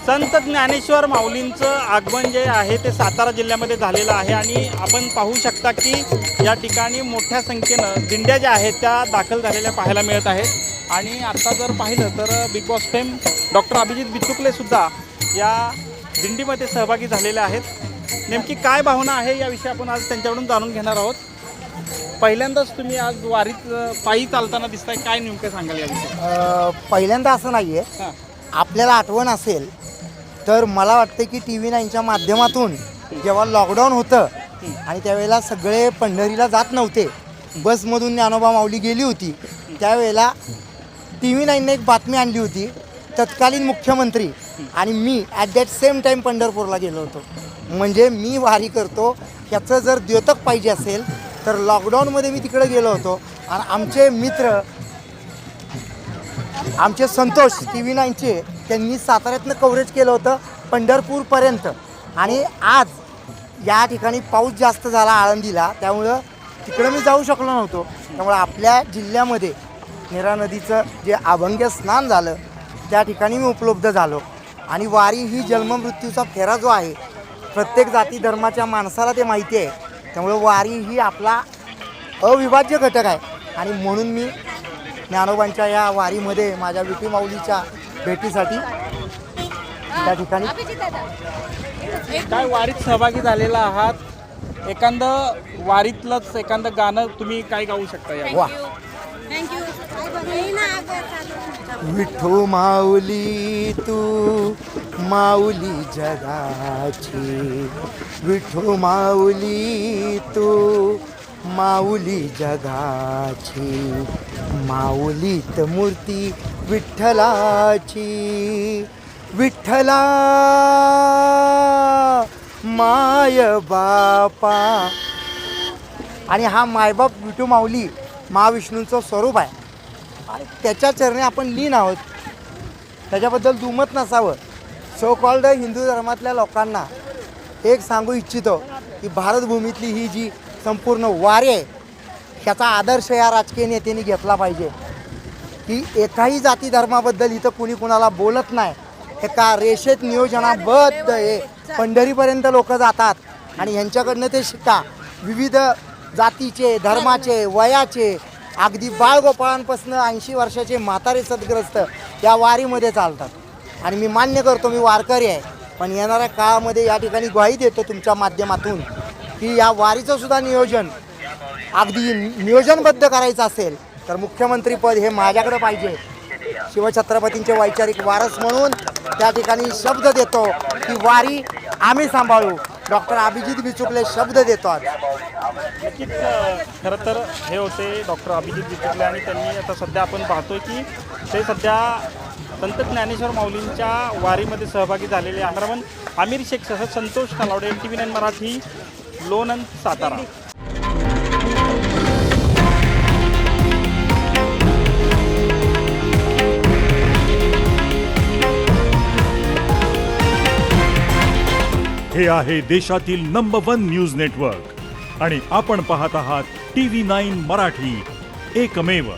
संत ज्ञानेश्वर माऊलींचं आगमन जे आहे ते सातारा जिल्ह्यामध्ये झालेलं आहे आणि आपण पाहू शकता की या ठिकाणी मोठ्या संख्येनं दिंड्या ज्या आहेत त्या दाखल झालेल्या पाहायला मिळत आहेत। आणि आता जर पाहिलं तर Bigg Boss fame doctor Abhijit बिचुकलेसुद्धा या दिंडीमध्ये सहभागी झालेले आहेत। नेमकी काय भावना आहे याविषयी आपण आज त्यांच्याकडून जाणून घेणार आहोत। पहिल्यांदाच तुम्ही आज वारीत पायी चालताना दिसताय, काय नेमकं सांगाल याविषयी? पहिल्यांदा असं नाही आहे, आपल्याला आठवण असेल तर मला वाटतं की TV9च्या माध्यमातून जेव्हा लॉकडाऊन होतं आणि त्यावेळेला सगळे पंढरीला जात नव्हते, बसमधून ज्ञानोबा माऊली गेली होती, त्यावेळेला TV9ने एक बातमी आणली होती, तत्कालीन मुख्यमंत्री आणि मी ॲट दॅट सेम टाईम पंढरपूरला गेलो होतो। म्हणजे मी वारी करतो ह्याचं जर द्योतक पाहिजे असेल तर लॉकडाऊनमध्ये मी तिकडे गेलो होतो आणि आमचे मित्र आमचे संतोष TV9चे त्यांनी साताऱ्यातनं कव्हरेज केलं होतं पंढरपूरपर्यंत। आणि आज या ठिकाणी पाऊस जास्त झाला आळंदीला, त्यामुळं तिकडं मी जाऊ शकलो नव्हतो। त्यामुळे आपल्या जिल्ह्यामध्ये नेरा नदीचं जे अभंग्य स्नान झालं त्या ठिकाणी मी उपलब्ध झालो। आणि वारी ही जन्ममृत्यूचा फेरा जो आहे, प्रत्येक जाती धर्माच्या माणसाला ते माहिती आहे, त्यामुळे वारी ही आपला अविभाज्य घटक आहे। आणि म्हणून मी ज्ञानोबांच्या या वारीमध्ये माझ्या विठी माऊलीच्या भेटीसाठी त्या ठिकाणी काय वारीत सहभागी झालेला आहात, एखादं वारीतलंच एखादं गाणं तुम्ही काय गाऊ शकता या? वा, विठू माऊली तू माऊली जगाची, विठू माऊली तू माऊली जगाची, माऊलीत मूर्ती विठ्ठलाची, विठ्ठला माय बापा। आणि हा मायबाप विठू माऊली महाविष्णूंचं स्वरूप आहे आणि त्याच्या चरणी आपण लीन आहोत, त्याच्याबद्दल दुमत नसावं। सो कॉल्ड हिंदू धर्मातल्या लोकांना एक सांगू इच्छितो की भारतभूमीतली ही जी संपूर्ण वारी आहे ह्याचा आदर्श या राजकीय नेत्यांनी घेतला पाहिजे की एकाही जाती धर्माबद्दल इथं कुणी कुणाला बोलत नाही, एका रेषेत नियोजनाबद्ध आहे, पंढरीपर्यंत लोक जातात आणि ह्यांच्याकडनं ते शिका। विविध जातीचे, धर्माचे, वयाचे, अगदी बाळगोपाळांपासून 80 वर्षाचे म्हातारे सद्ग्रस्त या वारीमध्ये चालतात। आणि मी मान्य करतो मी वारकरी आहे, पण येणाऱ्या काळामध्ये या ठिकाणी ग्वाही देतो तुमच्या माध्यमातून की या वारीचं सुद्धा नियोजन अगदी नियोजनबद्ध करायचं असेल तर मुख्यमंत्रीपद हे माझ्याकडे पाहिजे। शिवछत्रपतींचे वैचारिक वारस म्हणून त्या ठिकाणी शब्द देतो की वारी आम्ही सांभाळू। डॉक्टर अभिजित बिचुकले शब्द देतात। नक्कीच खरं तर हे होते डॉक्टर अभिजित बिचुकले आणि त्यांनी आता सध्या आपण पाहतोय की ते सध्या संत ज्ञानेश्वर माऊलींच्या वारीमध्ये सहभागी झालेले आहे। आमिर शेख सह संतोष नलावडे, TV9 मराठी, लोणंद, सातारा। हे आहे देशातील नंबर 1 न्यूज नेटवर्क आणि आपण पाहत आहात TV9 मराठी, एकमेव।